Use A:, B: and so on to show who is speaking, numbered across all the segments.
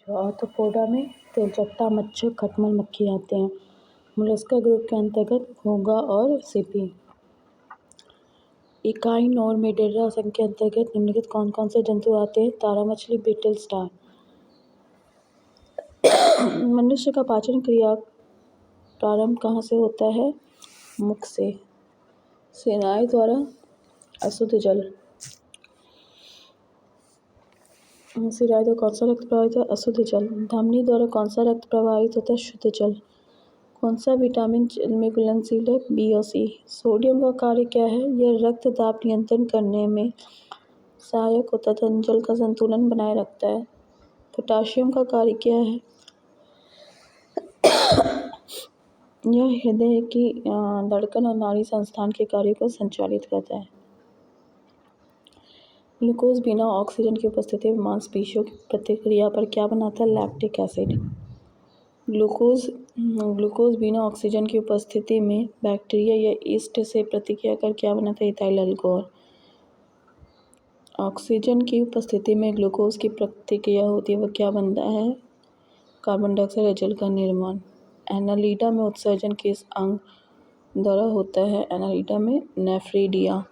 A: Arthropoda में तेलचट्टा मच्छर, खटमल मक्खी आते हैं। मोलस्का ग्रुप के अंतर्गत घोंघा और सीपी। इकाइन और मेडेरा संघ के अंतर्गत निम्नलिखित कौन कौन से जंतु आते हैं? तारा मछली, बीटल, स्टार। मनुष्य का पाचन क्रिया प्रारंभ कहाँ से होता है? मुख से। सेनाएं द्वारा अशुद्ध जल। सिराय द्वारा कौन सा रक्त प्रवाहित है? अशुद्ध जल। धमनी द्वारा कौन सा रक्त प्रवाहित होता है? शुद्ध जल। कौन सा विटामिन जल में घुलनशील है? बी और सी। सोडियम का कार्य क्या है? यह रक्त दाब नियंत्रण करने में सहायक होता है तथा जल का संतुलन बनाए रखता है। पोटाशियम का कार्य क्या है? यह हृदय की धड़कन और नाड़ी संस्थान के कार्यों को संचालित करता है। ग्लूकोज बिना ऑक्सीजन की उपस्थिति में मांसपेशियों की प्रतिक्रिया पर क्या बनाता है? Lactic acid. ग्लूकोज बिना ऑक्सीजन की उपस्थिति में बैक्टीरिया या ईस्ट से प्रतिक्रिया कर क्या बनाता है? Ethyl alcohol. ऑक्सीजन की उपस्थिति में ग्लूकोज की प्रतिक्रिया होती है, वह क्या बनता है? कार्बन डाइऑक्साइड और जल का निर्माण। एनालिडा में उत्सर्जन किस अंग द्वारा होता है? एनालिडा में नेफ्रिडिया।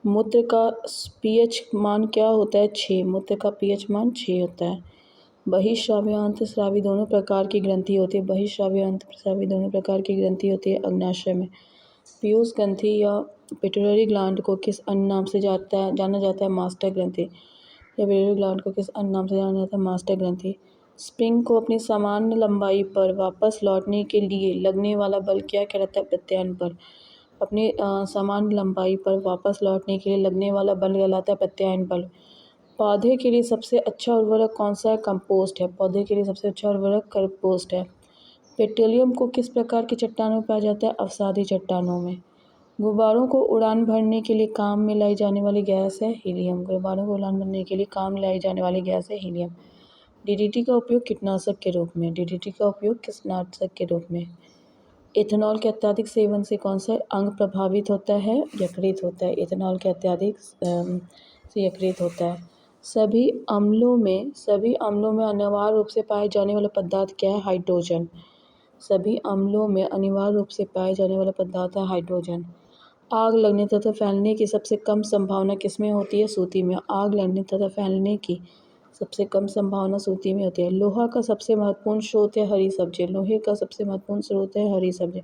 A: मूत्र का पीएच मान क्या होता है? 6। मूत्र का पीएच मान 6 होता है। बहिःस्रावी और अंतःस्रावी दोनों प्रकार की ग्रंथि होती है। बहिःस्रावी और अंतःस्रावी दोनों प्रकार की ग्रंथि होती है अग्नाशय में। पीयूष ग्रंथि या पिट्यूटरी ग्लैंड को किस अन्य नाम से जाना जाता है? मास्टर ग्रंथि। या पिट्यूटरी ग्लैंड को किस अन्य नाम से जाना जाता है? मास्टर ग्रंथि। स्प्रिंग को अपनी सामान्य लंबाई पर वापस लौटने के लिए लगने वाला बल क्या कहलाता है? प्रत्यायन बल। अपनी समान लंबाई पर वापस लौटने के लिए लगने वाला बल कहलाता है प्रत्यायन बल। पौधे के लिए सबसे अच्छा उर्वरक कौन सा है? कंपोस्ट है। पौधे के लिए सबसे अच्छा उर्वरक कंपोस्ट है। पेट्रोलियम को किस प्रकार की चट्टानों में पाया जाता है? अवसादी चट्टानों में। गुब्बारों को उड़ान भरने के लिए काम में लाई जाने वाली गैस है हीलियम। गुब्बारों को उड़ान भरने के लिए काम में लाई जाने वाली गैस है हीलियम। डीडीटी का उपयोग कीटनाशक के रूप में। डीडीटी का उपयोग कीटनाशक के रूप में। इथेनॉल के अत्यधिक सेवन से कौन सा अंग प्रभावित होता है? यकृत होता है। इथेनॉल के अत्यधिक से यकृत होता है। सभी अम्लों में अनिवार्य रूप से पाए जाने वाला पदार्थ क्या है? हाइड्रोजन। सभी अम्लों में अनिवार्य रूप से पाए जाने वाला पदार्थ है हाइड्रोजन। आग लगने तथा फैलने की सबसे कम संभावना किसमें होती है? सूती में। आग लगने तथा फैलने की सबसे कम संभावना सूती में होती है। लोहा का सबसे महत्वपूर्ण स्रोत है हरी सब्जी। लोहे का सबसे महत्वपूर्ण स्रोत है हरी सब्जी।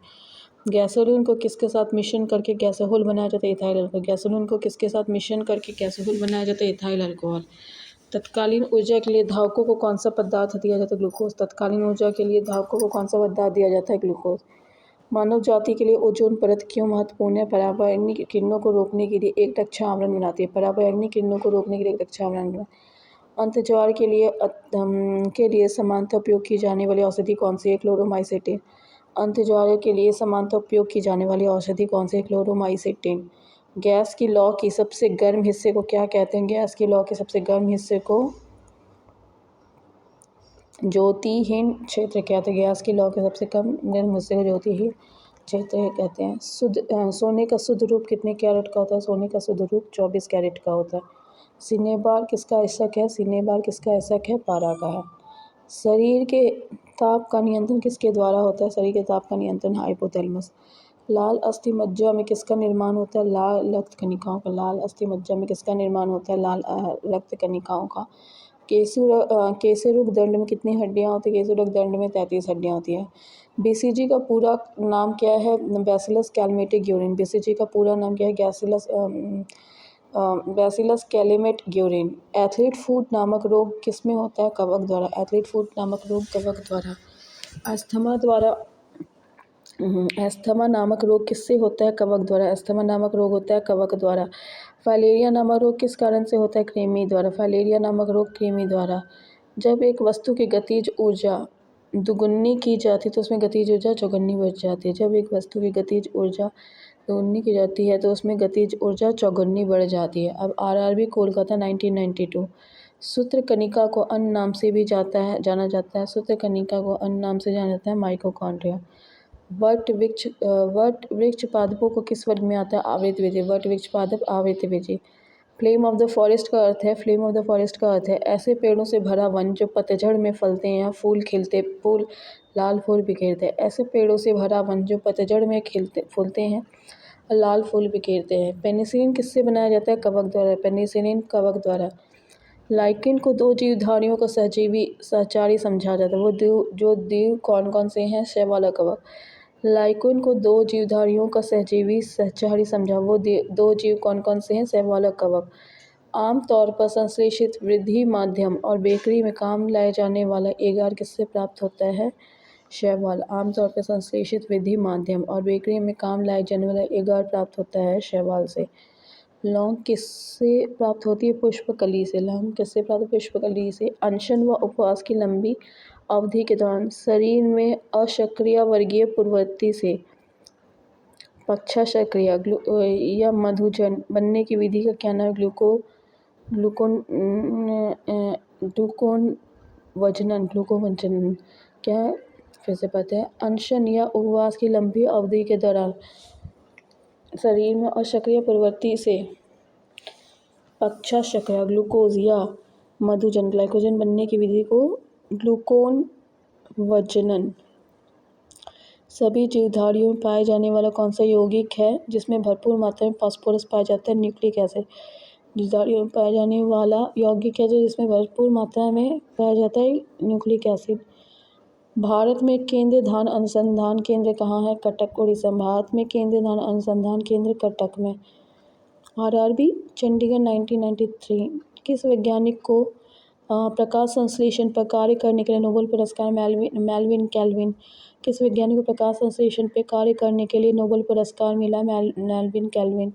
A: गैसोलीन को किसके साथ मिश्रण करके गैसोहॉल बनाया जाता है? Ethyl alcohol. गैसोलीन को किसके साथ मिश्रण करके गैसोहॉल बनाया जाता है? Ethyl alcohol. तत्कालीन ऊर्जा के लिए धावकों को कौन सा पदार्थ दिया जाता है? ग्लूकोज। तत्कालीन ऊर्जा के लिए धावकों को कौन सा पदार्थ दिया जाता है? ग्लूकोज। मानव जाति के लिए ओजोन परत क्यों महत्वपूर्ण है? पराबैंगनी किरणों को रोकने के लिए एक रक्षा आवरण बनाती है। पराबैंगनी किरणों को रोकने के लिए एक रक्षा आवरण। अंतर्ज्वार के लिए समानता उपयोग की जाने वाली औषधि कौन सी है? क्लोरोमाइसिटिन। अंतर्ज्वार के लिए समानता उपयोग की जाने वाली औषधि कौन सी है? क्लोरोमाइसिटिन। गैस की लौ की सबसे गर्म हिस्से को क्या कहते हैं? गैस की लौ के सबसे गर्म हिस्से को ज्योतिहीन क्षेत्र कहते हैं। गैस की लौ के सबसे कम गर्म हिस्से को ज्योतिहीन क्षेत्र कहते हैं। सोने का शुद्ध रूप कितने कैरेट का होता है? सोने का शुद्ध रूप 24 कैरेट का होता है। सिनेबार किसका ऐसक है? सिनेबार किसका ऐसक है? पारा का है। शरीर के ताप का नियंत्रण किसके द्वारा होता है? शरीर के ताप का नियंत्रण हाइपोथैलेमस। लाल अस्थि मज्जा में किसका निर्माण होता है? लाल रक्त कणिकाओं का। लाल अस्थि मज्जा में किसका निर्माण होता है? लाल रक्त कणिकाओं का। केसुरुक दंड में कितनी हड्डियां होती है? केसुरुक दंड में 33 हड्डियां होती हैं। बीसीजी का पूरा नाम क्या है? Bacillus कैलमेटिक Guérin. बीसीजी का पूरा नाम क्या है? Bacillus Calmette Guerin. Athlete foot नामक रोग किसमें होता है? कवक द्वारा। एथलीट फूट नामक रोग कवक द्वारा। एस्थमा नामक रोग किससे होता है? कवक द्वारा। एस्थमा नामक रोग होता है कवक द्वारा। फाइलेरिया नामक रोग किस कारण से होता है? कृमि द्वारा। फाइलेरिया नामक रोग कृमि द्वारा। जब एक वस्तु की गतिज ऊर्जा दुगुनी की जाती है तो उसमें गतिज ऊर्जा चौगुनी बढ़ जाती है। जब एक वस्तु की गतिज ऊर्जा दुगुनी की जाती है तो उसमें गतिज ऊर्जा चौगुनी बढ़ जाती है। अब आरआरबी कोलकाता 1992। सूत्रकणिका को अन्य नाम से भी जाना जाता है। सूत्रकणिका को अन्य नाम से जाना जाता है माइटोकॉन्ड्रिया। वट वृक्ष पादपों को किस वर्ग में आता है? आवृतबीजी। वट वृक्ष पादप आवृतबीजी। फ्लेम ऑफ द फॉरेस्ट का अर्थ है ऐसे पेड़ों से भरा वन जो पतझड़ में फलते हैं, फूल लाल फूल बिखेरते हैं। ऐसे पेड़ों से भरा वन जो पतझड़ में फूलते हैं, लाल फूल बिखेरते हैं। पेनिसिलिन किससे बनाया जाता है? कवक द्वारा। पेनिसिलिन कवक द्वारा। लाइकेन को दो जीवधारियों का सहचारी समझा जाता है। वो जीव कौन कौन से हैं? शैवाल और कवक। लाइकेन को दो जीवधारियों का सहचारी समझा। वो दो जीव कौन कौन से हैं? शैवाल और कवक। आम तौर पर संश्लेषित वृद्धि माध्यम और बेकरी में काम लाए जाने वाला एगार किससे प्राप्त होता है? शैवाल। आमतौर पर संश्लेषित वृद्धि माध्यम और बेकरी में काम लाए जाने वाला एगार प्राप्त होता है शैवाल से। लौंग किससे प्राप्त होती है? पुष्पकली से। लौंग किससे प्राप्त? पुष्पकली से। अनशन व उपवास की लंबी अवधि के दौरान शरीर में अशक्रिय वर्गीय पूर्ववर्ती से। पक्षा सक्रिय या मधुजन बनने की विधि का क्या नाम है? ग्लूकोन क्या है? फिर से पता है। अनशन या उपवास की लंबी अवधि के दौरान शरीर में अशक्रिय प्रवृत्ति से पक्षा सक्रिय ग्लूकोज या मधुजन ग्लाइकोजन बनने की विधि को ग्लूकोन वजनन। सभी जीवधारियों में पाए जाने वाला कौन सा यौगिक है जिसमें भरपूर मात्रा में फास्फोरस पाया जाता है? Nucleic acid. जीवधारियों में पाया जाने वाला यौगिक है जिसमें भरपूर मात्रा में पाया जाता है? Nucleic acid. भारत में केंद्रीय धान अनुसंधान केंद्र कहाँ है? कटक, उड़ीसा। भारत में केंद्रीय धान अनुसंधान केंद्र कटक में। आरआरबी चंडीगढ़ 1993। किस वैज्ञानिक को प्रकाश संश्लेषण पर कार्य करने के लिए नोबेल पुरस्कार? Melvin Calvin. किस वैज्ञानिक को प्रकाश संश्लेषण पर कार्य करने के लिए नोबेल पुरस्कार मिला? Melvin Calvin.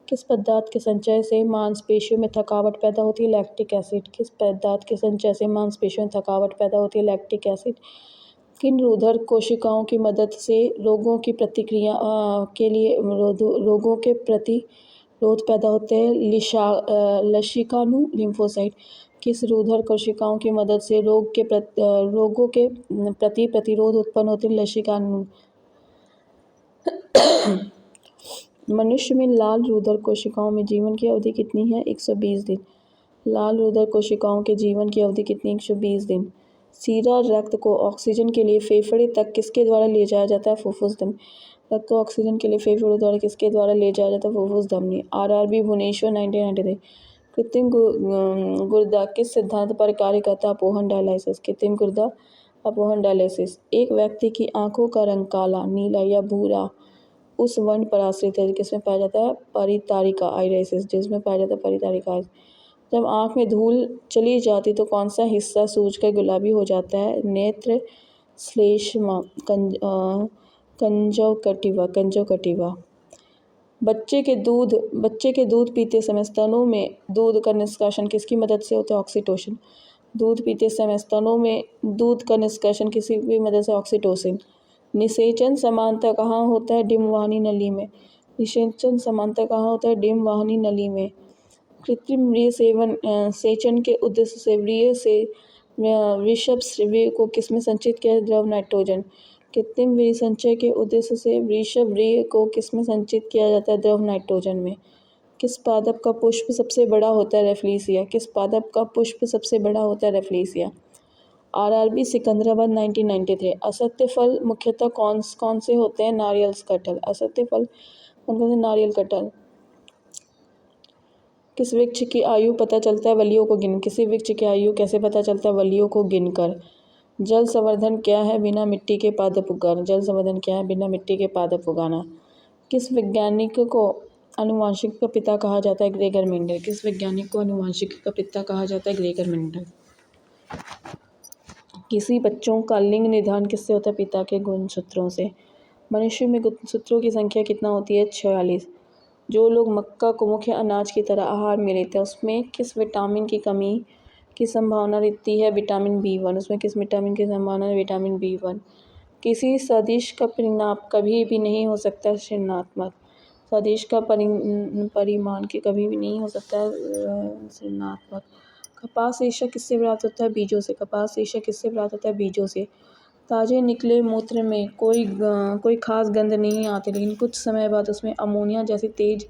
A: किस पदार्थ के संचय से मांसपेशियों में थकावट पैदा होती है? Lactic acid. किस पदार्थ के संचय से मांसपेशियों में थकावट पैदा होती है? Lactic acid. किन रुधिर कोशिकाओं की मदद से रोगों की प्रतिक्रिया के लिए रोगों के प्रतिरोध पैदा होते हैं? लसिकानु लिम्फोसाइट। किस रुधिर कोशिकाओं की मदद से रोगों के प्रति प्रतिरोध उत्पन्न होते हैं? लसिकानु। मनुष्य में लाल रुधिर कोशिकाओं में जीवन की अवधि कितनी है? 120 दिन। लाल रुधिर कोशिकाओं के जीवन की अवधि कितनी? 120 दिन। सीधा रक्त को ऑक्सीजन के लिए फेफड़े तक किसके द्वारा ले जाया जाता है? फुफ्फुस धमनी। रक्त को ऑक्सीजन के लिए फेफड़ों द्वारा किसके द्वारा ले जाया जाता है? फुफ्फुस धमनी। आरआरबी भुवनेश्वर 1993। कृत्रिम गुर्दा किस सिद्धांत पर कार्य करता है? अपोहन डायलिसिस। कृत्रिम गुर्दा अपोहन डायलिसिस। एक व्यक्ति की आंखों का रंग काला, नीला या भूरा उस वर्ण पर आश्रित है किसमें पाया जाता है? परितारिका आइरिस, जिसमें पाया जाता है परितारिका। जब आँख में धूल चली जाती तो कौन सा हिस्सा सूजकर गुलाबी हो जाता है? नेत्र श्लेष्मा कंजक्टिवा। बच्चे के दूध पीते समय स्तनों में दूध का निष्कासन किसकी मदद से होता है? ऑक्सीटोसिन। दूध पीते समय स्तनों में दूध का निष्कासन किसी भी मदद से? ऑक्सीटोसिन। निषेचन समानता कहाँ होता है? डिम्ब वाहिनी नली में। निषेचन समानता कहाँ होता है? डिम्ब वाहिनी नली में। कृत्रिम सेचन के उद्देश्य से वृषभ व्रीहि को किसमें संचित किया? द्रव नाइट्रोजन। कृत्रिम व्रीहि संचय के उद्देश्य से वृषभ व्रीहि को किसमें संचित किया जाता है? द्रव नाइट्रोजन में। किस पादप का पुष्प सबसे बड़ा होता है? रेफ्लिसिया। किस पादप का पुष्प सबसे बड़ा होता है? रेफ्लिसिया। आरआरबी सिकंदराबाद 1993। असत्य फल मुख्यतः कौन से होते हैं? नारियल कटहल। असत्य फल कौन कौन से? नारियल कटहल। किस वृक्ष की आयु पता चलता है? वलियों को गिन। किसी वृक्ष की आयु कैसे पता चलता है? वलियों को गिनकर। जल संवर्धन क्या है? बिना मिट्टी के पादप उगाना। जल संवर्धन क्या है? बिना मिट्टी के पादप उगाना। किस वैज्ञानिक को आनुवंशिक का पिता कहा जाता है? Gregor Mendel. किस वैज्ञानिक को आनुवंशिक का पिता कहा जाता है? Gregor Mendel. किसी बच्चों का लिंग निर्धारण किससे होता है? पिता के गुणसूत्रों से। मनुष्य में गुणसूत्रों की संख्या कितना होती है? 46। जो लोग मक्का को मुख्य अनाज की तरह आहार में लेते हैं उसमें किस विटामिन की कमी की संभावना रहती है? Vitamin B1। उसमें किस विटामिन की संभावना है? Vitamin B1। किसी सदिश का परिमाण कभी भी नहीं हो सकता ऋणात्मक। सदिश का परिमाण के कभी भी नहीं हो सकता ऋणात्मक। कपास रेशा किससे प्राप्त होता है? बीजों से। कपास रेशा किससे प्राप्त होता है? बीजों से। ताजे निकले मूत्र में कोई खास गंध नहीं आती, लेकिन कुछ समय बाद उसमें अमोनिया जैसी तेज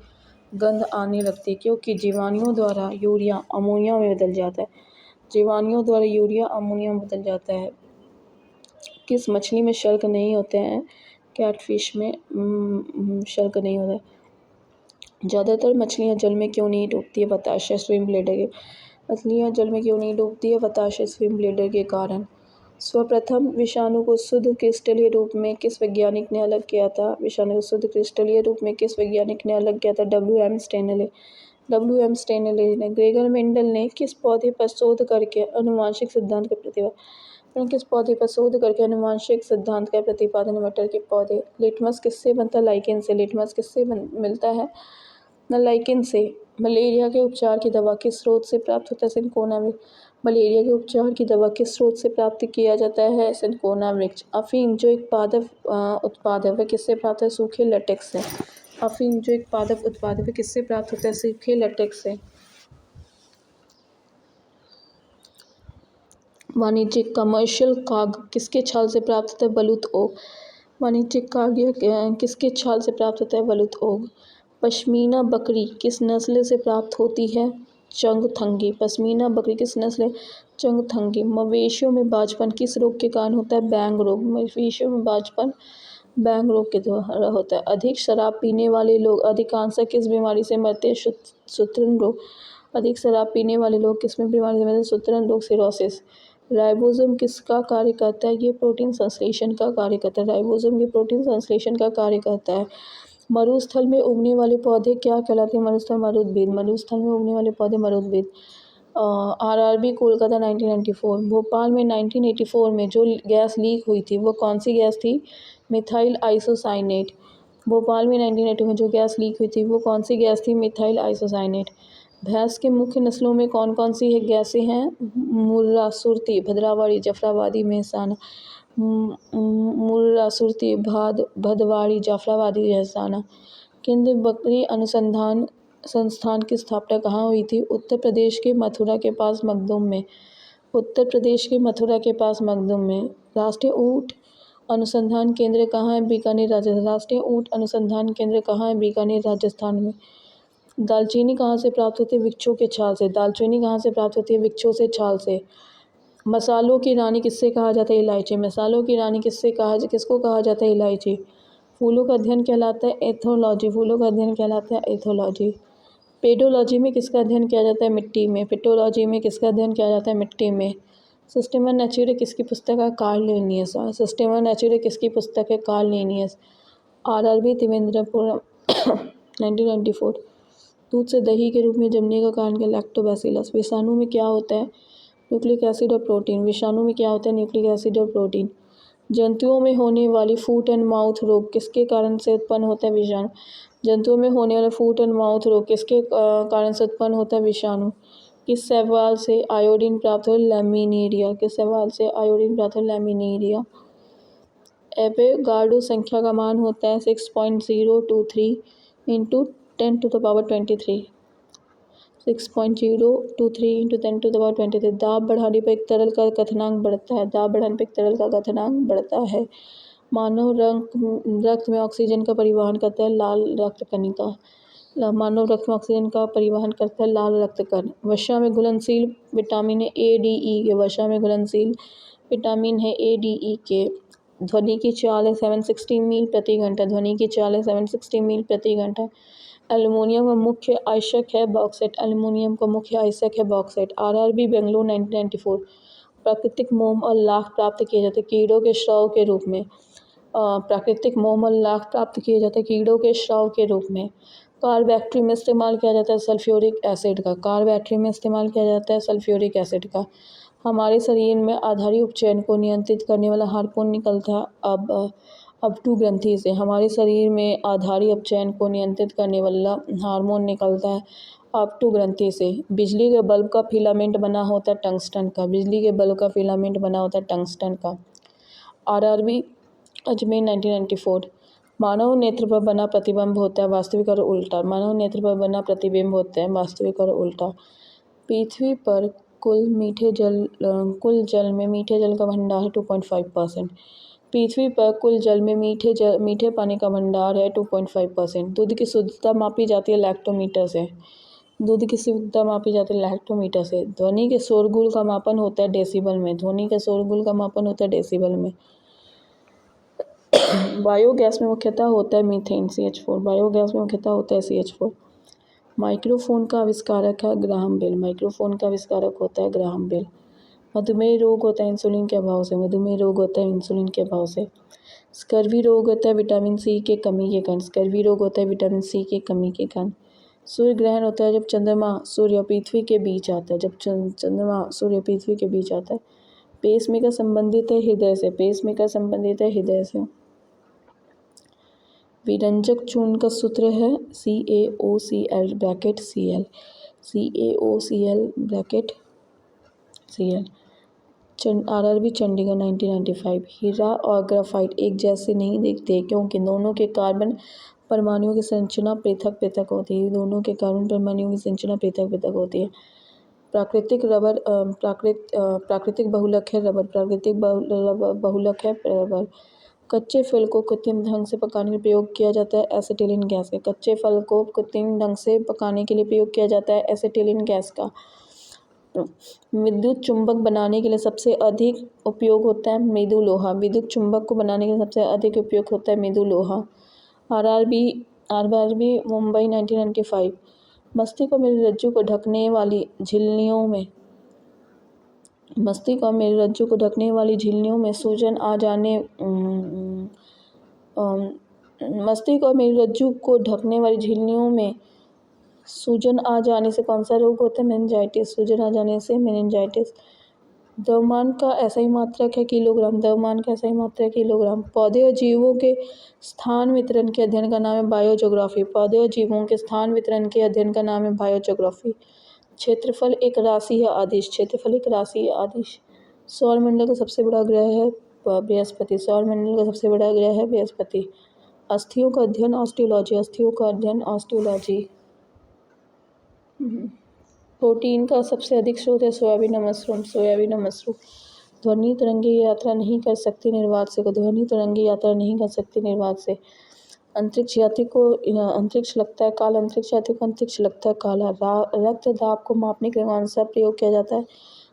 A: गंध आने लगती है, क्योंकि जीवाणुओं द्वारा यूरिया अमोनिया में बदल जाता है। जीवाणुओं द्वारा यूरिया अमोनिया में बदल जाता है। किस मछली में शल्क नहीं होते हैं? कैटफिश में शल्क नहीं होता है। ज़्यादातर मछलियाँ जल में क्यों नहीं डूबती है? बताशय स्विम ब्लेडर के मछलियाँ जल में क्यों नहीं डूबती है? बताशय स्विम ब्लेडर के कारण। सर्वप्रथम विषाणु को शुद्ध क्रिस्टलीय रूप में किस वैज्ञानिक ने अलग किया था? विषाणु को शुद्ध क्रिस्टलीय रूप में किस वैज्ञानिक ने अलग किया था? W.M. स्टेनले। W.M. स्टेनले ने। ग्रेगर मेंडल ने किस पौधे पर शोध करके आनुवंशिक सिद्धांत का प्रतिपादन किस पौधे पर शोध करके आनुवंशिक सिद्धांत का प्रतिपादन? मटर के पौधे। लिटमस किससे बनता है? लाइकेन से। लिटमस किससे मिलता है? लाइकेन से। मलेरिया के उपचार की दवा किस स्रोत से प्राप्त होता है? सिनकोना वृक्ष। मलेरिया के उपचार की दवा किस स्रोत से प्राप्त किया जाता है? सिनकोना वृक्ष। अफीम जो एक पादप उत्पाद है वह किससे प्राप्त है? सूखे लेटेक्स से। अफीम जो एक पादप उत्पाद है वह किससे प्राप्त होता है? सूखे लेटेक्स से। वाणिज्यिक कमर्शियल काग किसके छाल से प्राप्त होता है? बलूत ओक। वाणिज्यिक काव्य किसके छाल से प्राप्त होता है? बलूत ओक। पश्मीना बकरी किस नस्ल से प्राप्त होती है? चंगथंगी। पश्मीना बकरी किस नस्ल? चंगथंगी। मवेशियों में बाजपन किस रोग के कारण होता है? बैंग रोग। मवेशियों में बाजपन बैंग रोग के द्वारा होता है। अधिक शराब पीने वाले लोग अधिकांशतः किस बीमारी से मरते हैं? सूत्रण रोग। अधिक शराब पीने वाले लोग किस बीमारी से मरते हैं? सूत्रण रोग, सिरोसिस। राइबोसोम किसका कार्य करता है? ये प्रोटीन संश्लेषण का कार्य करता है। राइबोसोम ये प्रोटीन संश्लेषण का कार्य करता है। मरुस्थल में उगने वाले पौधे क्या कहलाते हैं? मरुस्थल मरुद्भिद। मरुस्थल में उगने वाले पौधे मरुद्भिद। RRB कोलकाता 1994। भोपाल में 1984 में जो गैस लीक हुई थी वो कौन सी गैस थी? Methyl isocyanate. भोपाल में 1980 में जो गैस लीक हुई थी वो कौन सी गैस थी? Methyl isocyanate. भैंस के मुख्य नस्लों में कौन कौन सी गैसें हैं? मुर्रा, सुरती, भद्रावरी, जफराबादी, मेहसाना। मुर्रा, सुरती, भदवारी, जाफराबादी, मेहसाना। केंद्रीय बकरी अनुसंधान संस्थान की स्थापना कहाँ हुई थी? उत्तर प्रदेश के मथुरा के पास मखदुम में। उत्तर प्रदेश के मथुरा के पास मखदुम में। राष्ट्रीय ऊँट अनुसंधान केंद्र कहाँ है? बीकानेर, राजस्थान। राष्ट्रीय ऊँट अनुसंधान केंद्र कहाँ है? बीकानेर, राजस्थान में। दालचीनी कहाँ से प्राप्त होती है? वृक्षों के छाल से। दालचीनी कहाँ से प्राप्त होती है? वृक्षों से छाल से। मसालों की रानी किससे कहा जाता है? इलायची। मसालों की रानी किसको कहा जाता है? इलायची। फूलों का अध्ययन कहलाता है एथोलॉजी। फूलों का अध्ययन कहलाता है एथोलॉजी। पेडोलॉजी में किसका अध्ययन किया जाता है? मिट्टी में। पेडोलॉजी में किसका अध्ययन किया जाता है? मिट्टी में। सिस्टेमा नेचुरे किसकी पुस्तक है? Karl Linnaeus. सिस्टेमा नेचुरे किसकी पुस्तक है? Karl Linnaeus. RRB त्रिवेंद्रपुरम 1994। दूध से दही के रूप में जमने का कारण क्या? लैक्टोबैसिलस। विषाणु में क्या होता है? न्यूक्लिक एसिड और प्रोटीन। विषाणु में क्या होता है? न्यूक्लिक एसिड और प्रोटीन। जंतुओं में होने वाली फूट एंड माउथ रोग किसके कारण से उत्पन्न होता है? विषाणु। जंतुओं में होने वाला फूट एंड माउथ रोग किसके कारण से उत्पन्न होता है? विषाणु। किस शैवाल से आयोडीन प्राप्त हो? लैमिनेरिया। किस शैवाल से आयोडीन प्राप्त हो? लैमिनेरिया। एवोगाड्रो संख्या का मान होता है 6.023 इंटू 10⁻23। 6.023 इंटू 10⁻23। दाब बढ़ाने पर एक तरल का क्वथनांक बढ़ता है। दाब बढ़ाने पर एक तरल का क्वथनांक बढ़ता है। मानव रक्त में ऑक्सीजन का परिवहन करता है लाल रक्त कणिका। मानव रक्त में ऑक्सीजन का परिवहन करता है लाल रक्त कण। वसा में घुलनशील विटामिन है ADE के। वसा में घुलनशील विटामिन है ADE के। ध्वनि की चाल है 760 मील प्रति घंटा। ध्वनि की चाल है 760 मील प्रति घंटा। एल्युमिनियम का मुख्य आयस्क है बॉक्साइट। एल्युमिनियम का मुख्य आयस्क है बॉक्साइट। RRB बेंगलुरु 1994। प्राकृतिक मोम और लाख प्राप्त किए जाते हैं कीड़ों के स्राव के रूप में। प्राकृतिक मोम और लाख प्राप्त किए जाते हैं कीड़ों के स्राव के रूप में। कार्बैक्ट्री में इस्तेमाल किया जाता है सल्फ्यूरिक एसिड का। कार्बैक्ट्री में इस्तेमाल किया जाता है सल्फ्यूरिक एसिड का। हमारे शरीर में आधारी उपचयन को नियंत्रित करने वाला हार्मोन निकलता है अब2 ग्रंथि से। हमारे शरीर में आधारी अपचयन को नियंत्रित करने वाला हार्मोन निकलता है अब2 ग्रंथि से। बिजली के बल्ब का फिलामेंट बना होता है टंगस्टन का। बिजली के बल्ब का फिलामेंट बना होता है टंगस्टन का। RRB अजमेर 1994। मानव नेत्र पर बना प्रतिबिंब होता है वास्तविक और उल्टा। मानव नेत्र पर बना प्रतिबिंब होता है वास्तविक और उल्टा। पृथ्वी पर कुल जल में मीठे जल का भंडार है 2.5%। पृथ्वी पर कुल जल में मीठे पानी का भंडार है 2.5%। दूध की शुद्धता मापी जाती है लैक्टोमीटर से। दूध की शुद्धता मापी जाती है लैक्टोमीटर से। ध्वनि के शोरगुल का मापन होता है डेसिबल में। ध्वनि के शोरगुल का मापन होता है डेसिबल में। बायोगैस में मुख्यतः होता है मीथेन CH4। बायोगैस में मुख्यतः होता है CH4। माइक्रोफोन का आविष्कारक है ग्राहम बेल। माइक्रोफोन का आविष्कारक होता है ग्राहम बेल। मधुमेह रोग होता है इंसुलिन के अभाव से। मधुमेह रोग होता है इंसुलिन के अभाव से। स्कर्वी रोग होता है विटामिन सी के कमी के कारण। स्कर्वी रोग होता है विटामिन सी की कमी के कारण। सूर्य ग्रहण होता है जब चंद्रमा सूर्य और पृथ्वी के बीच आता है। जब चंद्रमा सूर्य पृथ्वी के बीच आता है। पेसमेकर संबंधित है हृदय से। पेसमेकर संबंधित है हृदय से। विरंजक चूर्ण का सूत्र है CaOCl bracket Cl। CaOCl bracket Cl। RRB Chandigarh 1995। हीरा और ग्राफाइट एक जैसे नहीं दिखते क्योंकि दोनों के कार्बन परमाणुओं की संरचना पृथक पृथक होती है। दोनों के कार्बन परमाणुओं की संरचना पृथक पृथक होती है। प्राकृतिक बहुलक है रबर। प्राकृतिक बहुलक है रबर। कच्चे फल को कृत्रिम ढंग से पकाने के लिए प्रयोग किया जाता है एसिटिलीन गैस का। कच्चे फल को कृत्रिम ढंग से पकाने के लिए प्रयोग किया जाता है एसिटिलीन गैस का। विद्युत चुंबक बनाने के लिए सबसे अधिक उपयोग होता है मृदु लोहा। विद्युत चुंबक को बनाने के लिए सबसे अधिक उपयोग होता है मृदु लोहा। RRB मुंबई 1995। मस्तिष्क और मेरुरज्जु को ढकने वाली झिल्लियों में सूजन आ जाने मस्तिष्क और मेरुरज्जु को ढकने वाली झिल्लियों में सूजन आ जाने से कौन सा रोग होता है मेनिंजाइटिस। सूजन आ जाने से मेनिंजाइटिस। द्रव्यमान का SI मात्रक है किलोग्राम। द्रव्यमान का SI मात्रक है किलोग्राम। पौधे और जीवों के स्थान वितरण के अध्ययन का नाम है बायोज्योग्राफी। पौधे और जीवों के स्थान वितरण के अध्ययन का नाम है बायोज्योग्राफी। क्षेत्रफल एक राशि है अदिश। क्षेत्रफल एक राशि है अदिश। सौरमंडल का सबसे बड़ा ग्रह है बृहस्पति। सौरमंडल का सबसे बड़ा ग्रह है बृहस्पति। अस्थियों का अध्ययन ऑस्टियोलॉजी। अस्थियों का अध्ययन ऑस्टियोलॉजी। प्रोटीन का सबसे अधिक स्रोत है सोयाबीन और मशरूम। सोयाबीन और मशरूम। ध्वनि तरंगे यात्रा नहीं कर सकती निर्वात से। ध्वनि तरंगे यात्रा नहीं कर सकती निर्वात से। अंतरिक्ष यात्री को अंतरिक्ष लगता है काला। अंतरिक्ष यात्री को अंतरिक्ष लगता है काला। रक्त दाब को मापने के लिए कौन सा प्रयोग किया जाता है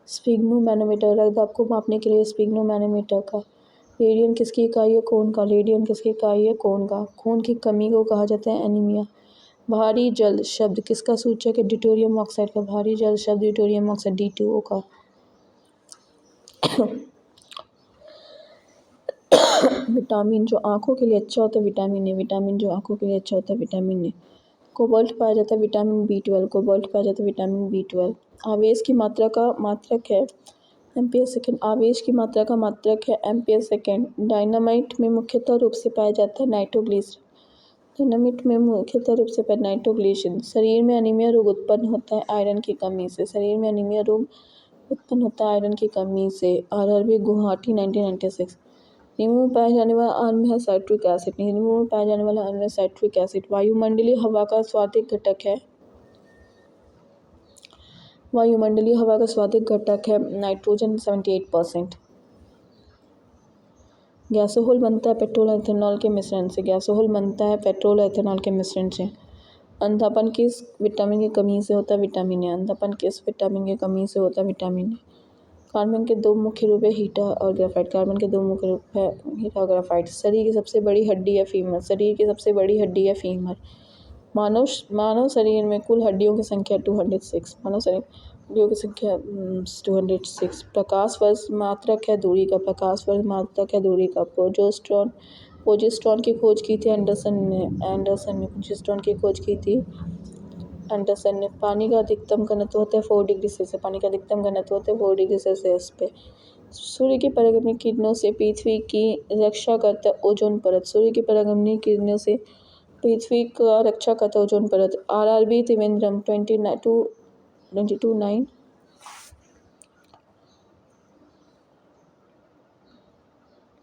A: स्फिग्नोमैनोमीटर। रक्त दाब को मापने के लिए स्फिग्नोमैनोमीटर का। रेडियन किसकी इकाई है कोण का। रेडियन किसकी इकाई है कोण का। खून की कमी को कहा जाता है एनीमिया। भारी जल शब्द किसका सूचक है ड्यूटेरियम ऑक्साइड का। भारी जल शब्द ड्यूटेरियम ऑक्साइड D2O का। विटामिन जो आंखों के लिए अच्छा होता है विटामिन ए। विटामिन जो आंखों के लिए अच्छा होता है विटामिन ए। कोबाल्ट पाया जाता है विटामिन B12। कोबाल्ट पाया जाता है विटामिन B12। आवेश की मात्रा का मात्रक है एम्पियर सेकेंड। आवेश की मात्रा का मात्रक है एम्पियर सेकेंड। डायनामाइट में मुख्यतः रूप से पाया जाता है नाइट्रोग्लिसरीन। डायनामाइट में मुख्यतः रूप से पाया नाइट्रोग्लिसरीन। शरीर में अनीमिया रोग उत्पन्न होता है आयरन की कमी से। शरीर में अनीमिया रोग उत्पन्न होता है आयरन की कमी से। RRB गुवाहाटी 1996। नींबू में पाया जाने वाला अम्ल है साइट्रिक एसिड। नींबू में पाया जाने वाला अम्ल है साइट्रिक एसिड। वायुमंडलीय हवा का स्वादिक घटक है वायुमंडलीय हवा का स्वादिक घटक है नाइट्रोजन 78%। गैसोहोल बनता है पेट्रोल और इथेनॉल के मिश्रण से। गैसोहोल बनता है पेट्रोल और इथेनॉल के मिश्रण से। अंधापन किस विटामिन की कमी से होता है विटामिन ए। अंधापन किस विटामिन की कमी से होता है विटामिन ए। कार्बन के दो मुख्य रूप है हीटा और ग्राफाइट। कार्बन के दो मुख्य रूप है हीटा और ग्राफाइट। शरीर की सबसे बड़ी हड्डी है फीमर। शरीर की सबसे बड़ी हड्डी है फीमर। मानव शरीर में कुल हड्डियों की संख्या 206। मानव शरीर हड्डियों की संख्या 206। प्रकाश वर्ष मात्रक है दूरी का। प्रकाश वर्ष मात्रक है दूरी का। प्रोजेस्टेरॉन की खोज की थी एंडरसन ने। प्रोजेस्टेरॉन की खोज की थी एंडरसन ने। पानी का अधिकतम घनत्व होता है 4 डिग्री सेल्सियस। पानी का अधिकतम घनत्व होता है 4 डिग्री सेल्सियस पे। सूर्य की परागमणीय किरणों से पृथ्वी की रक्षा करता है ओजोन परत। सूर्य की परागमणीय किरणों से पृथ्वी का रक्षा करता है ओजोन परत। RRB त्रिवेंद्रम 22/9